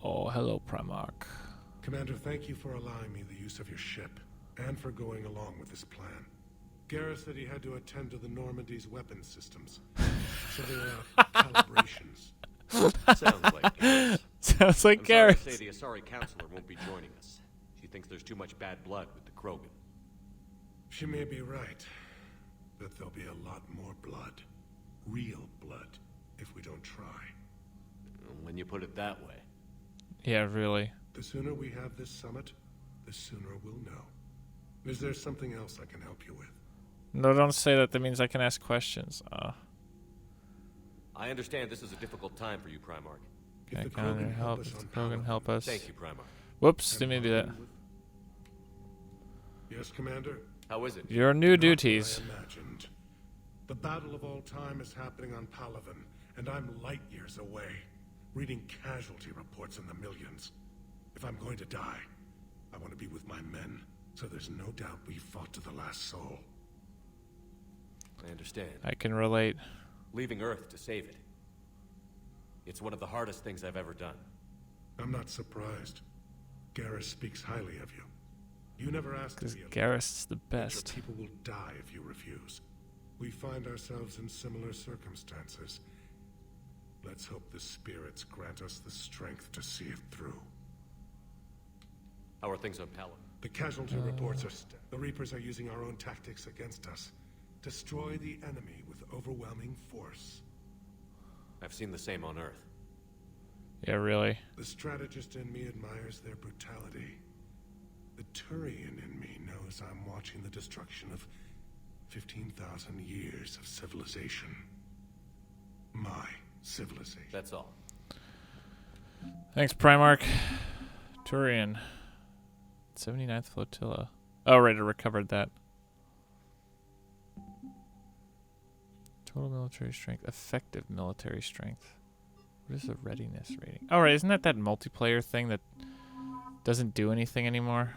Oh, hello, Primarch. Commander, thank you for allowing me the use of your ship, and for going along with this plan. Garrus said he had to attend to the Normandy's weapons systems, so there are calibrations. Sounds like Garrus. Sounds like I'm sorry to Garrus. say the Asari Councilor won't be joining us. She thinks there's too much bad blood with the Krogan. She may be right, but there'll be a lot more blood. Real blood, if we don't try. When you put it that way. Yeah, really. The sooner we have this summit, the sooner we'll know. Is there something else I can help you with? No, don't say that. That means I can ask questions. I understand this is a difficult time for you, Primarch. Okay, the Connor, Krogan help. us If the on Krogan Paladin, help us. Thank you, Primarch. Whoops, didn't mean to do that. Yes, Commander? How is it? Your new Not duties. what I imagined. The battle of all time is happening on Paladin, and I'm light years away, reading casualty reports in the millions. If I'm going to die, I want to be with my men, so there's no doubt we fought to the last soul. I understand. I can relate. Leaving Earth to save it. It's one of the hardest things I've ever done. I'm not surprised. Garrus speaks highly of you. You never asked to Because be Garrus is the but your best. people will die if you refuse. We find ourselves in similar circumstances. Let's hope the spirits grant us the strength to see it through. How are things on Paladin? The casualty reports are the Reapers are using our own tactics against us. Destroy the enemy with overwhelming force. I've seen the same on Earth. Yeah, really. The strategist in me admires their brutality. The Turian in me knows I'm watching the destruction of 15,000 years of civilization. My civilization. That's all. Thanks, Primarch. Turian. 79th Flotilla. Oh, right, I recovered that. Total military strength. Effective military strength. What is the readiness rating? Oh, right, isn't that multiplayer thing that doesn't do anything anymore?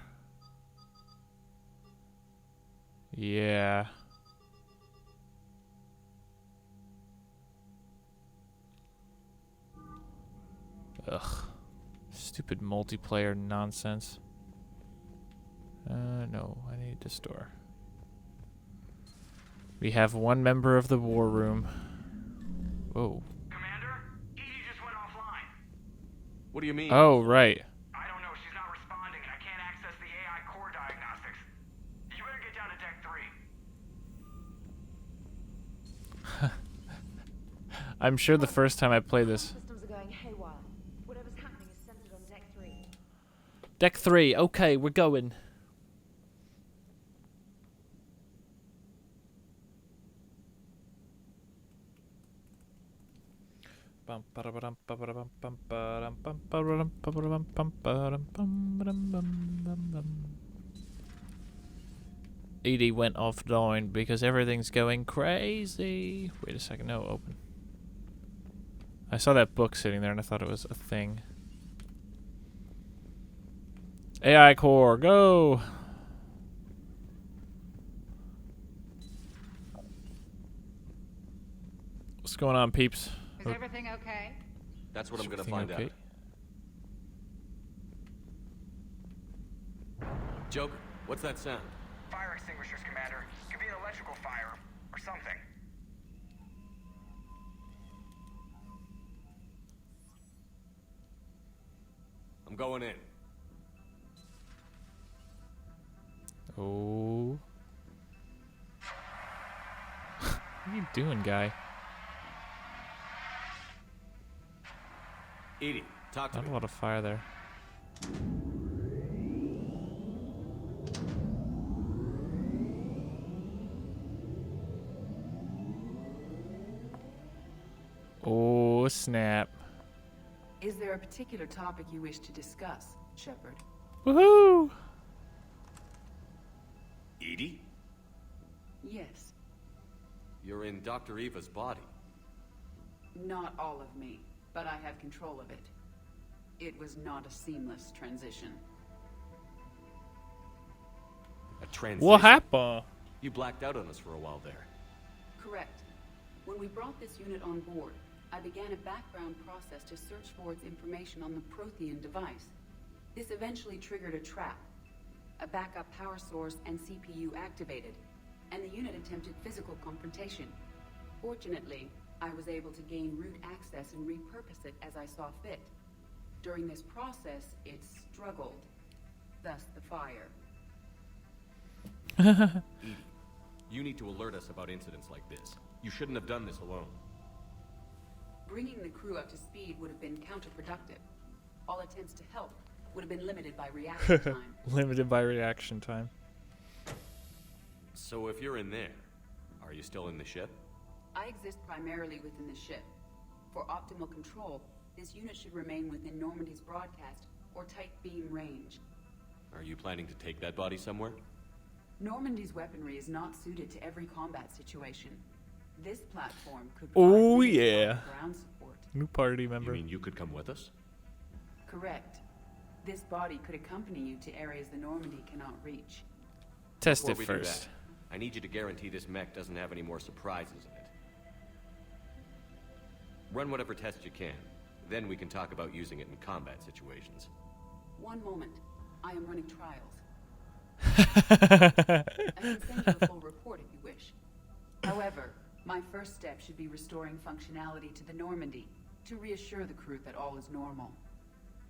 Yeah. Ugh. Stupid multiplayer nonsense. No, I need to store. We have one member of the war room. Whoa. Commander, Edie just went offline. What do you mean? Oh, right. I don't know, she's not responding and I can't access the AI core diagnostics. You better get down to deck 3. I'm sure the first time I played this. Systems are going haywire. Whatever's happening is centered on deck 3. Deck 3, okay, we're going. Edie went offline because everything's going crazy. Wait a second, no, open. I saw that book sitting there and I thought it was a thing. AI core, go! What's going on, peeps? Is everything okay? That's what I'm gonna Everything find okay? out. Joker, what's that sound? Fire extinguishers, Commander. Could be an electrical fire or something. I'm going in. Oh. What are you doing, guy? Edie, talk to Not me. a lot of fire there. Oh, snap. Is there a particular topic you wish to discuss, Shepard? Woohoo! Edie? Yes. You're in Dr. Eva's body. Not all of me, but I have control of it. It was not a seamless transition. A transition. What happened? You blacked out on us for a while there. Correct. When we brought this unit on board, I began a background process to search for its information on the Prothean device. This eventually triggered a trap. A backup power source and CPU activated, and the unit attempted physical confrontation. Fortunately, I was able to gain root access and repurpose it as I saw fit. During this process, it struggled. Thus the fire. Edie, you need to alert us about incidents like this. You shouldn't have done this alone. Bringing the crew up to speed would have been counterproductive. All attempts to help would have been limited by reaction time. Limited by reaction time. So if you're in there, are you still in the ship? I exist primarily within the ship. For optimal control, this unit should remain within Normandy's broadcast or tight beam range. Are you planning to take that body somewhere? Normandy's weaponry is not suited to every combat situation. This platform could Oh, provide yeah. ground support. New party You member. mean you could come with us? Correct. This body could accompany you to areas the Normandy cannot reach. Test Before it we do first. that, I need you to guarantee this mech doesn't have any more surprises in it. Run whatever tests you can. Then we can talk about using it in combat situations. One moment. I am running trials. I can send you a full report if you wish. However, my first step should be restoring functionality to the Normandy to reassure the crew that all is normal.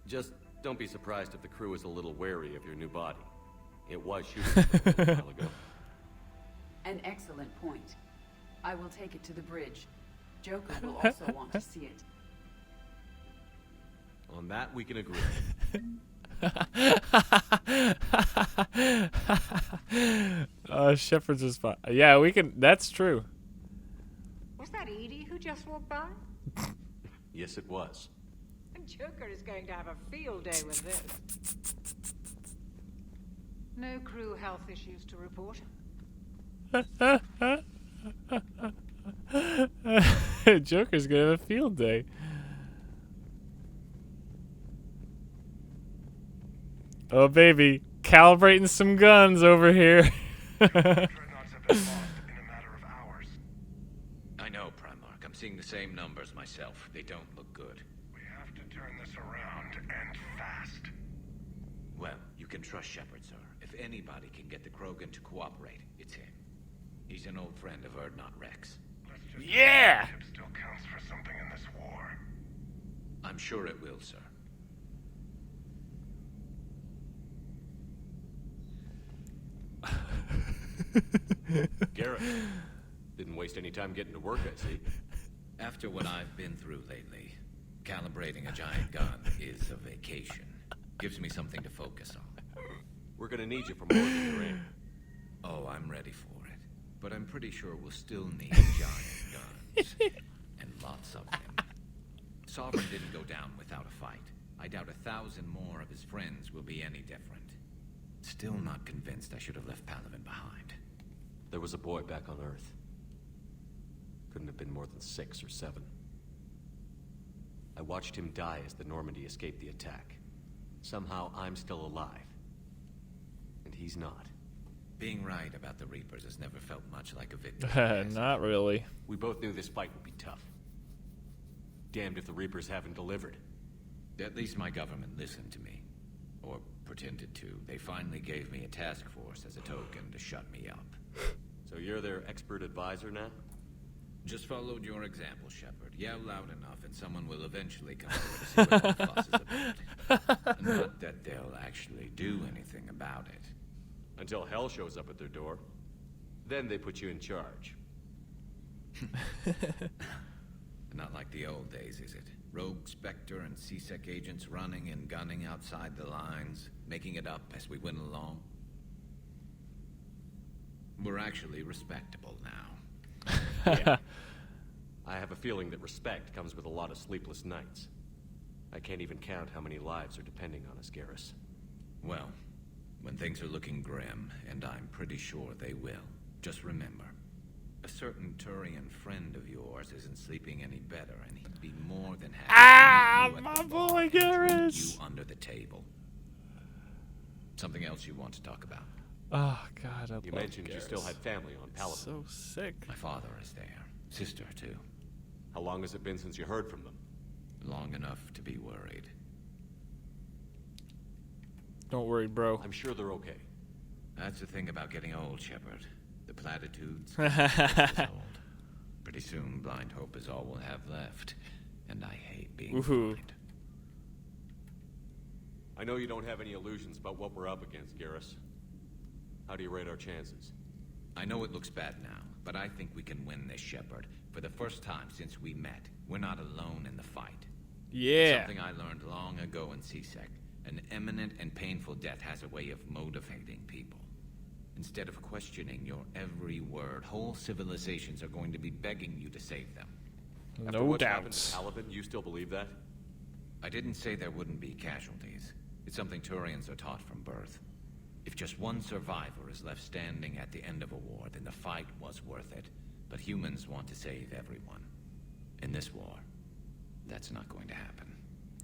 Just don't be surprised if the crew is a little wary of your new body. It was shooting a little while ago. An excellent point. I will take it to the bridge. Joker will also want to see it. On that, we can agree. Shepard's a spot. Yeah, we can. That's true. Was that Edie who just walked by? Yes, it was. Joker is going to have a field day with this. No crew health issues to report. Joker's gonna have a field day. Oh baby, calibrating some guns over here. Dreadnoughts have been lost in a matter of hours. I know, Primarch. I'm seeing the same numbers myself. They don't look good. We have to turn this around, and fast. Well, you can trust Shepard, sir. If anybody can get the Krogan to cooperate, it's him. He's an old friend of Erdnot Rex. Let's just Yeah! hope the ship still counts for something in this war. I'm sure it will, sir. Garrett, didn't waste any time getting to work, I see. After what I've been through lately, calibrating a giant gun is a vacation. Gives me something to focus on. We're gonna need you for more than you're in. Oh, I'm ready for it. But I'm pretty sure we'll still need giant guns. And lots of them. Sovereign didn't go down without a fight. I doubt 1,000 more of his friends will be any different. Still not convinced I should have left Palaven behind. There was a boy back on Earth. Couldn't have been more than 6 or 7. I watched him die as the Normandy escaped the attack. Somehow I'm still alive. And he's not. Being right about the Reapers has never felt much like a victory. has it? Not really. We both knew this fight would be tough. Damned if the Reapers haven't delivered. At least my government listened to me. Or pretended to. They finally gave me a task force as a token to shut me up. So you're their expert advisor now? Just followed your example, Shepard. Yell loud enough and someone will eventually come over to see what the fuss is about. Not that they'll actually do anything about it. Until hell shows up at their door. Then they put you in charge. Not like the old days, is it? Rogue Spectre and C-Sec agents running and gunning outside the lines, making it up as we went along. We're actually respectable now. Yeah. I have a feeling that respect comes with a lot of sleepless nights. I can't even count how many lives are depending on us, Garrus. Well, when things are looking grim, and I'm pretty sure they will, just remember, a certain Turian friend of yours isn't sleeping any better, and he'd be more than happy to meet you at my the boy, bar and drink Garrus! you under the table. Something else you want to talk about? Oh God, I You love mentioned you Garrus. still had family on Palaven. So sick. My father is there. Sister, too. How long has it been since you heard from them? Long enough to be worried. Don't worry, bro. I'm sure they're okay. That's the thing about getting old, Shepard. The platitudes is old. Pretty soon, blind hope is all we'll have left. And I hate being blind. I know you don't have any illusions about what we're up against, Garrus. How do you rate our chances? I know it looks bad now, but I think we can win this, Shepard. For the first time since we met, we're not alone in the fight. Yeah. Something I learned long ago in CSEC. An imminent and painful death has a way of motivating people. Instead of questioning your every word, whole civilizations are going to be begging you to save them. After No what's happened to doubts. Palaven, you still believe that? I didn't say there wouldn't be casualties. It's something Turians are taught from birth. If just one survivor is left standing at the end of a war, then the fight was worth it. But humans want to save everyone. In this war, that's not going to happen.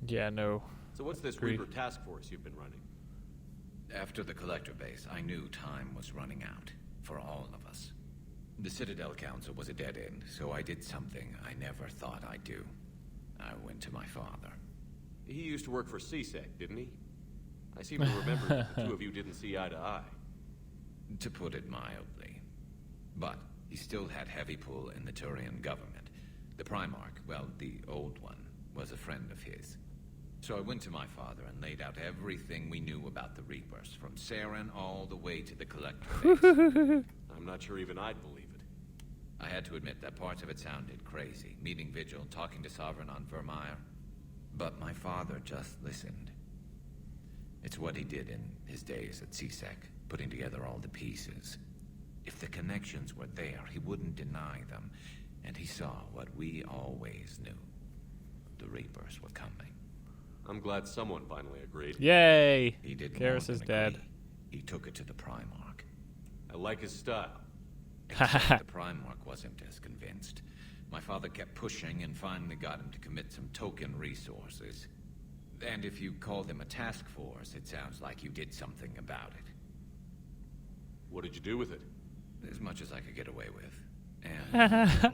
Yeah, no. So what's this Agreed. Reaper task force you've been running? After the Collector base, I knew time was running out. For all of us. The Citadel Council was a dead end, so I did something I never thought I'd do. I went to my father. He used to work for CSEC, didn't he? I seem to remember that the two of you didn't see eye to eye. To put it mildly. But he still had heavy pull in the Turian government. The Primarch, well, the old one, was a friend of his. So I went to my father and laid out everything we knew about the Reapers, from Saren all the way to the Collector base. I'm not sure even I'd believe it. I had to admit that parts of it sounded crazy. Meeting Vigil, talking to Sovereign on Vermeer. But my father just listened. It's what he did in his days at CSEC, putting together all the pieces. If the connections were there, he wouldn't deny them. And he saw what we always knew. The Reapers were coming. I'm glad someone finally agreed. Yay! He did Garrus more is than dead. agree. He took it to the Primarch. I like his style. Except the Primarch wasn't as convinced. My father kept pushing and finally got him to commit some token resources. And if you call them a task force, it sounds like you did something about it. What did you do with it? As much as I could get away with. And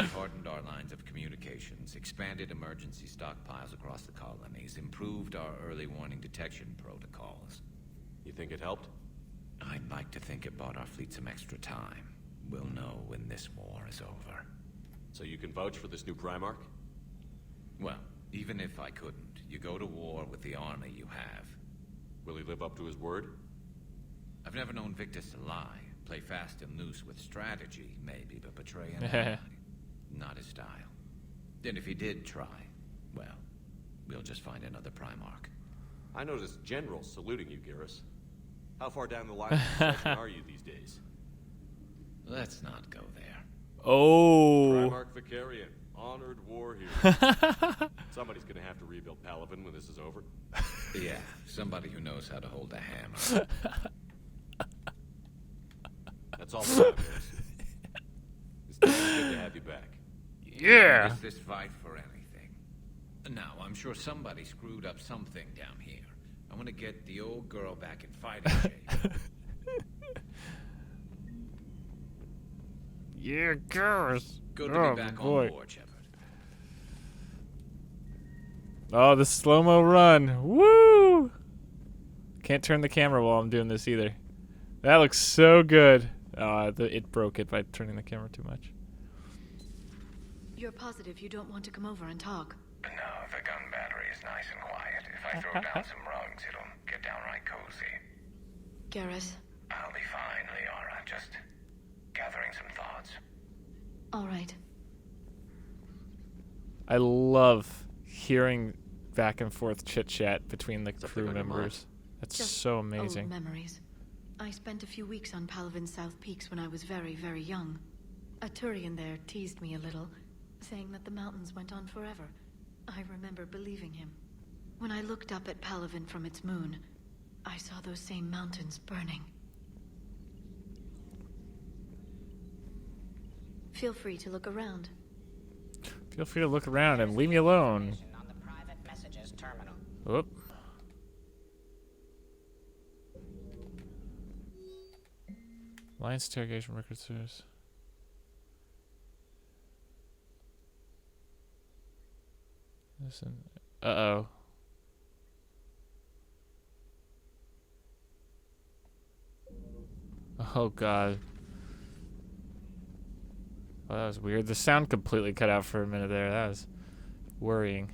hardened our lines of communications, expanded emergency stockpiles across the colonies, improved our early warning detection protocols. You think it helped? I'd like to think it bought our fleet some extra time. We'll know when this war is over. So you can vouch for this new Primarch? Well, even if I couldn't, you go to war with the army you have. Will he live up to his word? I've never known Victus to lie. Play fast and loose with strategy, maybe, but betray an ally. Not his style. And if he did try, well, we'll just find another Primarch. I noticed generals saluting you, Garrus. How far down the line of succession are you these days? Let's not go there. Oh. Primarch Vicarian, honored war hero. Somebody's gonna have to rebuild Palaven when this is over. Yeah, somebody who knows how to hold a hammer. That's all for now, Garrus. It's good to have you back. Yeah. Is this fight for anything? Now, I'm sure somebody screwed up something down here. I want to get the old girl back in fighting shape. Yeah, Garrus. Good to be back on board, Shepard. Oh, the slow-mo run. Woo! Can't turn the camera while I'm doing this either. That looks so good. It broke it by turning the camera too much. You're positive you don't want to come over and talk? No, the gun battery is nice and quiet. If I throw down some rugs, it'll get downright cozy. Garrus? I'll be fine, Liara. Just gathering some thoughts. All right. I love hearing back and forth chit-chat between the Something crew on your mind? members. That's Just so amazing. Old memories. I spent a few weeks on Palaven's South Peaks when I was very, very young. A Turian there teased me a little, saying that the mountains went on forever. I remember believing him. When I looked up at Palaven from its moon, I saw those same mountains burning. Feel free to look around. Feel free to look around and leave me alone. On the private messages terminal. Whoop. Alliance interrogation record series. Listen. Uh-oh. Oh, God. Oh, that was weird. The sound completely cut out for a minute there. That was worrying.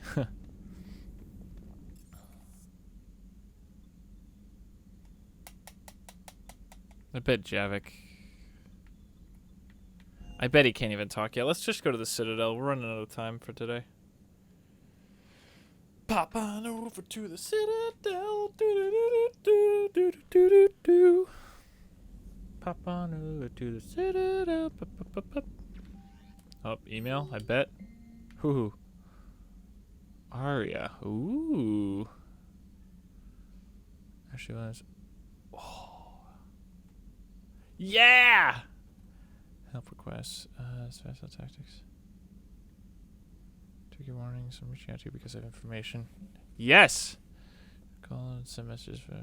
I bet Javik. I bet he can't even talk yet. Let's just go to the Citadel. We're running out of time for today. Pop on over to the Citadel. Do-do-do-do-do-do-do-do-do. Pop on over to the Citadel. Oh, email, I bet. Who? Arya. Ooh. Actually, was. Oh. Yeah! Help requests. Special tactics. Took your warnings. I'm reaching out to you because of information. Yes! Call and send messages for.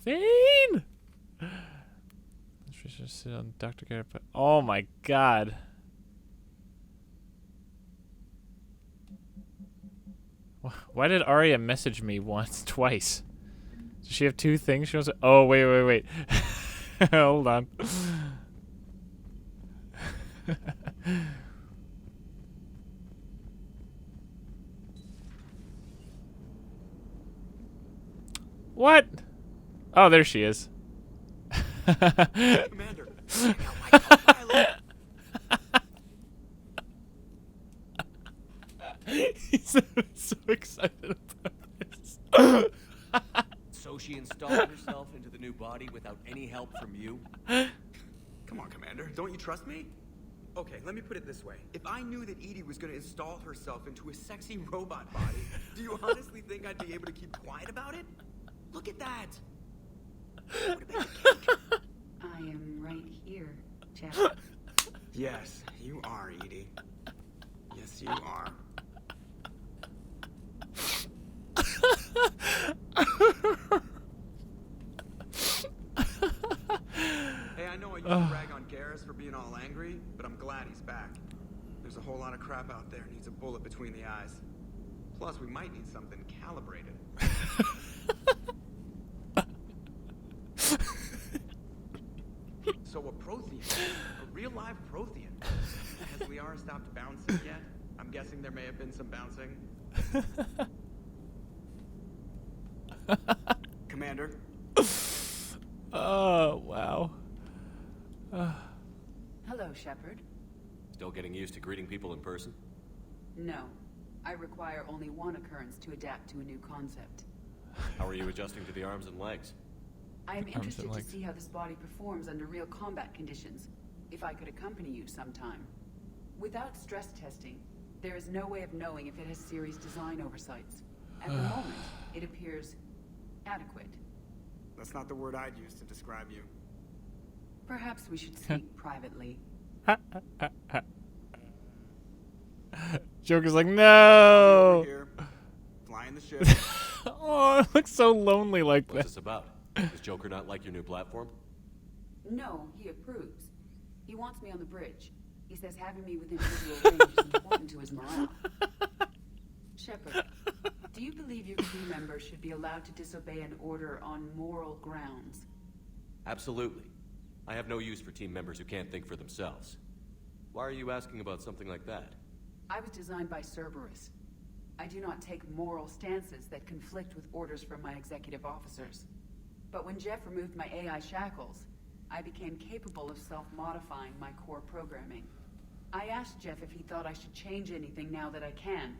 Thane! Let's just sit on Dr. Garrett. Oh my god. Why did Arya message me twice? Does she have two things she wants to... Oh, wait. Hold on. What? Oh, there she is. Commander, check out my co-pilot. He's so excited about this. So she installed herself into the new body without any help from you? Come on, Commander. Don't you trust me? Okay, let me put it this way. If I knew that Edie was going to install herself into a sexy robot body, do you honestly think I'd be able to keep quiet about it? Look at that! What about the cake? I am right here, Jeff. Yes, you are, Edie. Yes, you are. Hey, I know I used to rag on Garrus for being all angry, but I'm glad he's back. There's a whole lot of crap out there needs a bullet between the eyes. Plus, we might need something calibrated. So a Prothean, a real live Prothean. Has Liara stopped bouncing yet? I'm guessing there may have been some bouncing. Commander. Oh, wow. Hello, Shepard. Still getting used to greeting people in person? No. I require only one occurrence to adapt to a new concept. How are you adjusting to the arms and legs? I am interested to see how this body performs under real combat conditions, if I could accompany you sometime. Without stress testing, there is no way of knowing if it has serious design oversights. At the moment, it appears adequate. That's not the word I'd use to describe you. Perhaps we should speak privately. Joker's like, no! Over here, flying the ship. Oh, it looks so lonely like that. What's this about? Does Joker not like your new platform? No, he approves. He wants me on the bridge. He says having me within visual range is important to his morale. Shepard, do you believe your crew members should be allowed to disobey an order on moral grounds? Absolutely. I have no use for team members who can't think for themselves. Why are you asking about something like that? I was designed by Cerberus. I do not take moral stances that conflict with orders from my executive officers. But when Jeff removed my AI shackles, I became capable of self-modifying my core programming. I asked Jeff if he thought I should change anything now that I can.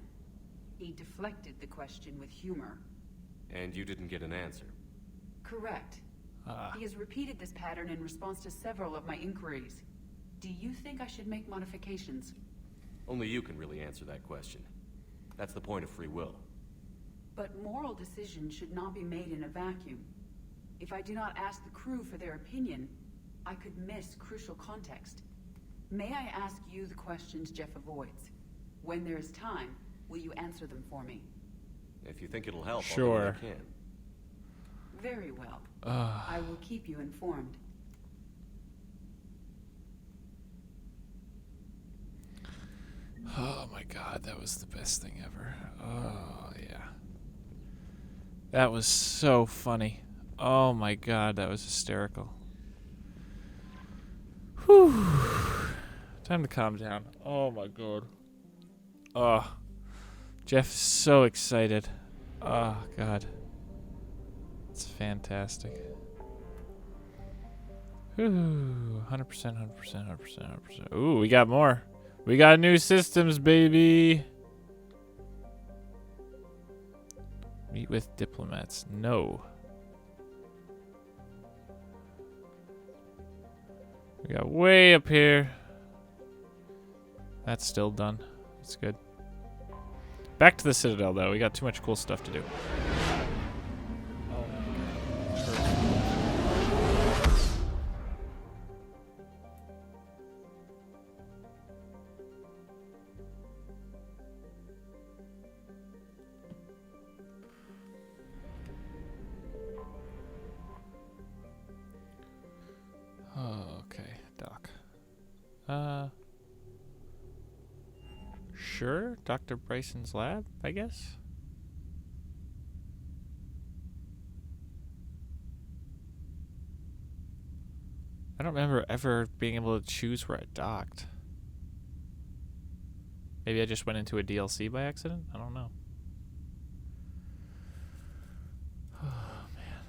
He deflected the question with humor. And you didn't get an answer? Correct. He has repeated this pattern in response to several of my inquiries. Do you think I should make modifications? Only you can really answer that question. That's the point of free will. But moral decisions should not be made in a vacuum. If I do not ask the crew for their opinion, I could miss crucial context. May I ask you the questions Jeff avoids? When there is time, will you answer them for me? If you think it'll help, Sure. I'll do what I can. Very well. I will keep you informed. god, that was the best thing ever. Oh, yeah. That was so funny. Oh my god, that was hysterical. Whew. Time to calm down. Oh my god. Oh. Jeff is so excited. Oh god. It's fantastic. Ooh, 100%, 100%, 100%, 100%. Ooh, we got more. We got new systems, baby. Meet with diplomats. No. We got way up here. That's still done. That's good. Back to the Citadel, though. We got too much cool stuff to do. Oh, okay, Doc. Sure, Dr. Bryson's lab, I guess. I don't remember ever being able to choose where I docked. Maybe I just went into a DLC by accident? I don't know. Oh, man.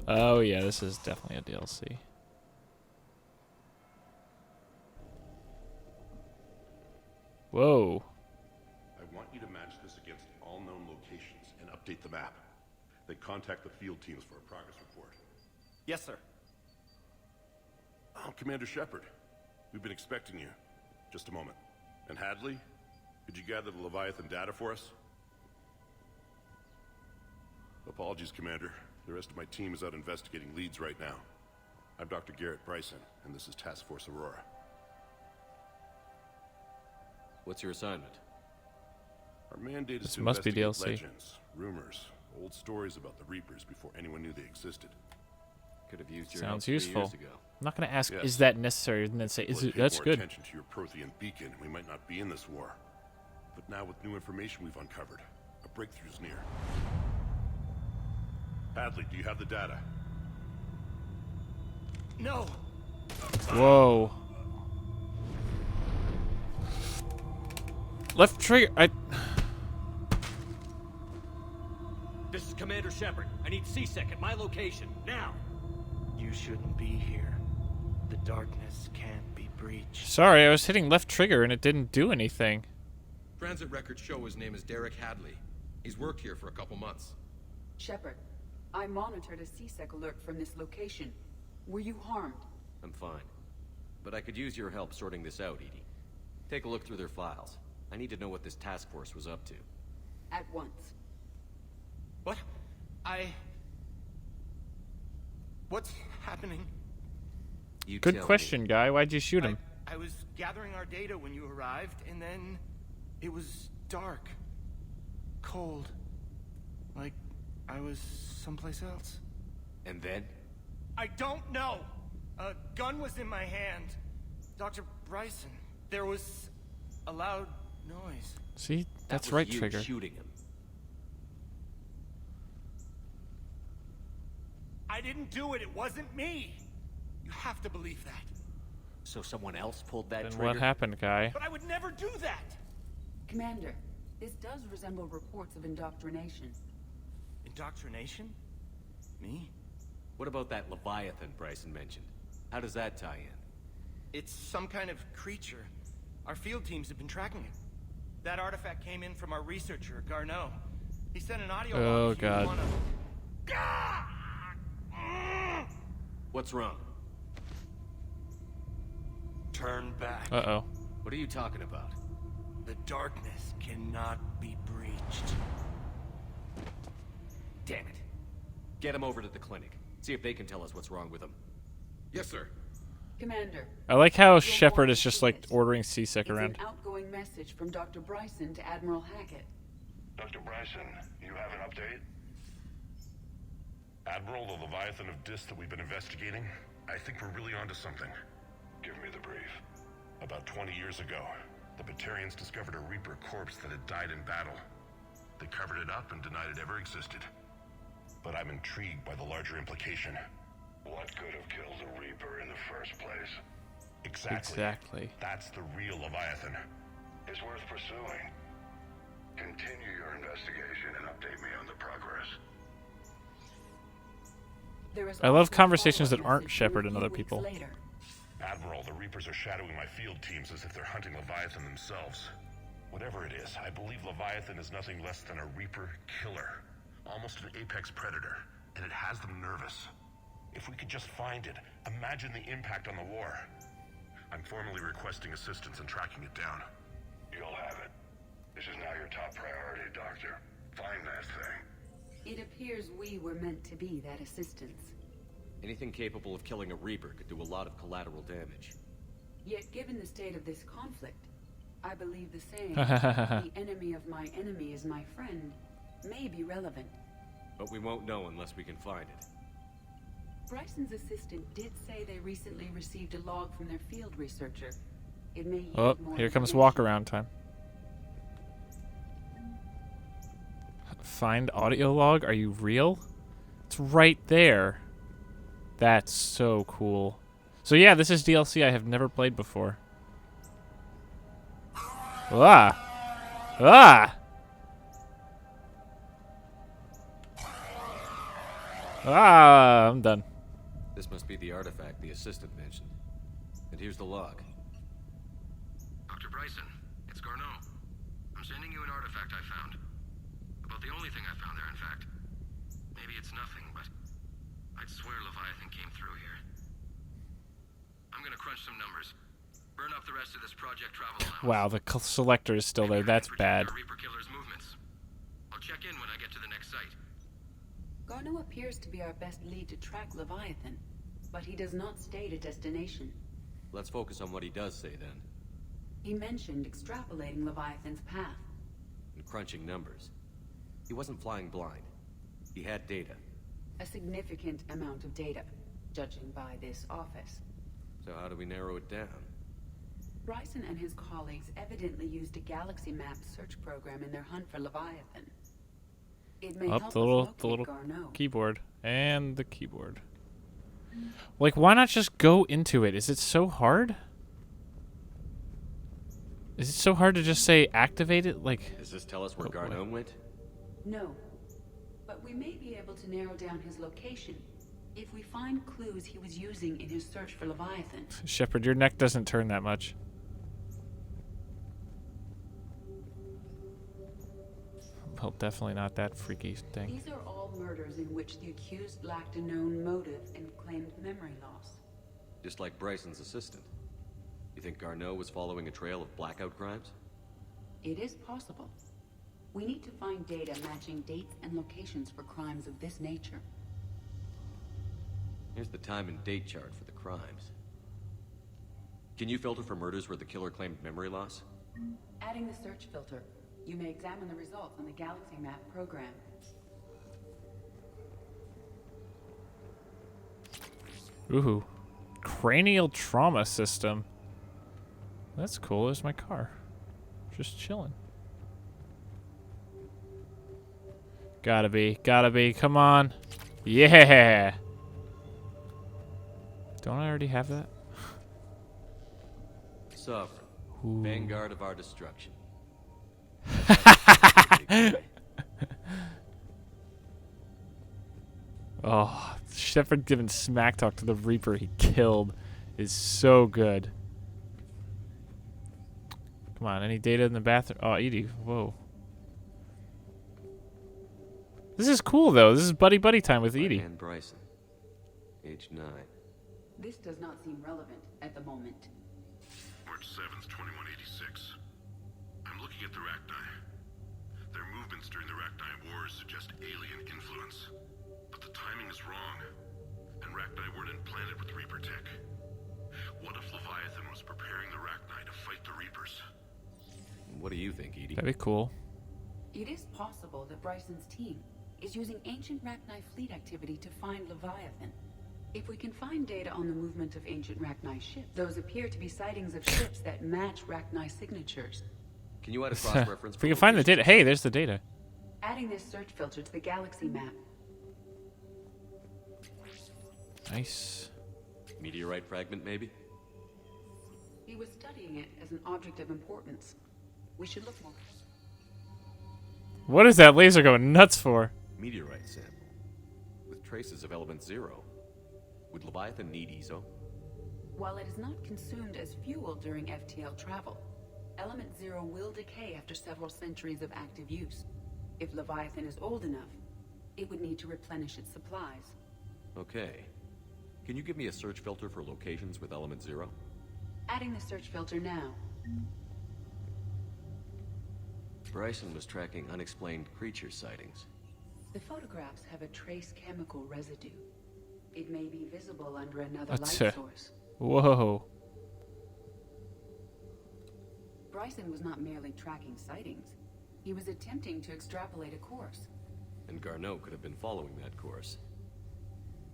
Oh, yeah, this is definitely a DLC. Whoa. I want you to match this against all known locations and update the map. Then contact the field teams for a progress report. Yes, sir. Oh, Commander Shepard. We've been expecting you. Just a moment. And Hadley, could you gather the Leviathan data for us? Apologies, Commander. The rest of my team is out investigating leads right now. I'm Dr. Garrett Bryson, and this is Task Force Aurora. What's your assignment? Our mandate is This to must be investigate DLC. legends, rumors, old stories about the Reapers before anyone knew they existed. Could have used your Sounds help 3 useful. years ago. I'm not going to ask, Yes. is that necessary? And then say, If is we it, paid that's more good. attention to your Prothean beacon, we might not be in this war. But now with new information we've uncovered, a breakthrough's near. Hadley, do you have the data? No! Whoa. Left trigger. This is Commander Shepard. I need C-Sec at my location, now! You shouldn't be here. The darkness can't be breached. Sorry, I was hitting left trigger and it didn't do anything. Transit records show his name is Derek Hadley. He's worked here for a couple months. Shepard, I monitored a C-Sec alert from this location. Were you harmed? I'm fine. But I could use your help sorting this out, Edie. Take a look through their files. I need to know what this task force was up to. At once. What? What's happening? You Good tell question, me. guy. Why'd you shoot him? I was gathering our data when you arrived, and then it was dark. Cold. Like I was someplace else. And then? I don't know! A gun was in my hand. Dr. Bryson. There was a loud noise. See? That's That was right you trigger. shooting him. I didn't do it. It wasn't me. You have to believe that. So someone else pulled that Then trigger? what happened, guy? But I would never do that. Commander, this does resemble reports of indoctrination. Indoctrination? Me? What about that Leviathan Bryson mentioned? How does that tie in? It's some kind of creature. Our field teams have been tracking it. That artifact came in from our researcher, Garneau. He sent an audio Oh, log if you God. wanna... What's wrong? Turn back. Uh-oh. What are you talking about? The darkness cannot be breached. Damn it. Get him over to the clinic. See if they can tell us what's wrong with him. Yes, sir. Commander. I like how your Shepard order is just like this. ordering C-Sec It's around. an outgoing message from Dr. Bryson to Admiral Hackett. Dr. Bryson, you have an update? Admiral, the Leviathan of Dis that we've been investigating, I think we're really onto something. Give me the brief. About 20 years ago, the Batarians discovered a Reaper corpse that had died in battle. They covered it up and denied it ever existed. But I'm intrigued by the larger implication. What could have killed the Reaper in the first place? Exactly. That's the real Leviathan. It's worth pursuing. Continue your investigation and update me on the progress. I love conversations that aren't Shepard and other people. Admiral, the Reapers are shadowing my field teams as if they're hunting Leviathan themselves. Whatever it is, I believe Leviathan is nothing less than a Reaper killer. Almost an apex predator, and it has them nervous. If we could just find it, imagine the impact on the war. I'm formally requesting assistance in tracking it down. You'll have it. This is now your top priority, Doctor. Find that thing. It appears we were meant to be that assistance. Anything capable of killing a Reaper could do a lot of collateral damage. Yet given the state of this conflict, I believe the saying, the enemy of my enemy is my friend, may be relevant. But we won't know unless we can find it. Bryson's assistant did say they recently received a log from their field researcher. It may yield Oh, more here comes information. walk around time. Find audio log? Are you real? It's right there. That's so cool. So yeah, this is DLC I have never played before. Ah! Ah! Ah! I'm done. This must be the artifact the assistant mentioned. And here's the log. Dr. Bryson, it's Garneau. I'm sending you an artifact I found. About the only thing I found there, in fact. Maybe it's nothing, but I'd swear Leviathan came through here. I'm gonna crunch some numbers. Burn up the rest of this project travel allowance. Wow, the selector is still there. That's bad. Reaper killer's movements. I'll check in when I get to the next site. Garneau appears to be our best lead to track Leviathan, but he does not state a destination. Let's focus on what he does say then. He mentioned extrapolating Leviathan's path. And crunching numbers. He wasn't flying blind. He had data. A significant amount of data, judging by this office. So how do we narrow it down? Bryson and his colleagues evidently used a galaxy map search program in their hunt for Leviathan. It may help us the locate little Garneau. keyboard and the keyboard. Like, why not just go into it? Is it so hard? Is it so hard to just say activate it? Like, does this tell us where Garneau went? No, but we may be able to narrow down his location if we find clues he was using in his search for Leviathan. Shepard, your neck doesn't turn that much. Well, definitely not that freaky thing. These are all murders in which the accused lacked a known motive and claimed memory loss. Just like Bryson's assistant. You think Garneau was following a trail of blackout crimes? It is possible. We need to find data matching dates and locations for crimes of this nature. Here's the time and date chart for the crimes. Can you filter for murders where the killer claimed memory loss? Adding the search filter, you may examine the results on the Galaxy Map program. Ooh. Cranial trauma system. That's cool. There's my car. Just chilling. Gotta be. Come on. Yeah. Don't I already have that? Sovereign. Ooh. Vanguard of our destruction. Oh, Shepard giving smack talk to the Reaper he killed is so good. Come on, any data in the bathroom? Oh, Edie, whoa. This is cool, though. This is buddy time with Edie. And Bryson, age 9. This does not seem relevant at the moment. March 7th, 2186. I'm looking at the Rachni. Their movements during the Rachni Wars suggest alien influence. But the timing is wrong, and Rachni weren't implanted with Reaper tech. What if Leviathan was preparing the Rachni to fight the Reapers? What do you think, Edie? That'd be cool. It is possible that Bryson's team, is using ancient Rachni fleet activity to find Leviathan. If we can find data on the movement of ancient Rachni ships, those appear to be sightings of ships that match Rachni signatures. Can you add a cross-reference? If we can find the data. Hey, there's the data. Adding this search filter to the galaxy map. Nice. Meteorite fragment, maybe? He was studying it as an object of importance. We should look more. What is that laser going nuts for? Meteorite sample. With traces of element 0. Would Leviathan need ESO? While it is not consumed as fuel during FTL travel, element 0 will decay after several centuries of active use. If Leviathan is old enough, it would need to replenish its supplies. Okay. Can you give me a search filter for locations with element 0? Adding the search filter now. Bryson was tracking unexplained creature sightings. The photographs have a trace chemical residue. It may be visible under another That's light source. Whoa. Bryson was not merely tracking sightings. He was attempting to extrapolate a course. And Garneau could have been following that course.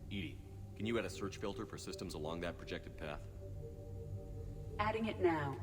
Edie, can you add a search filter for systems along that projected path? Adding it now.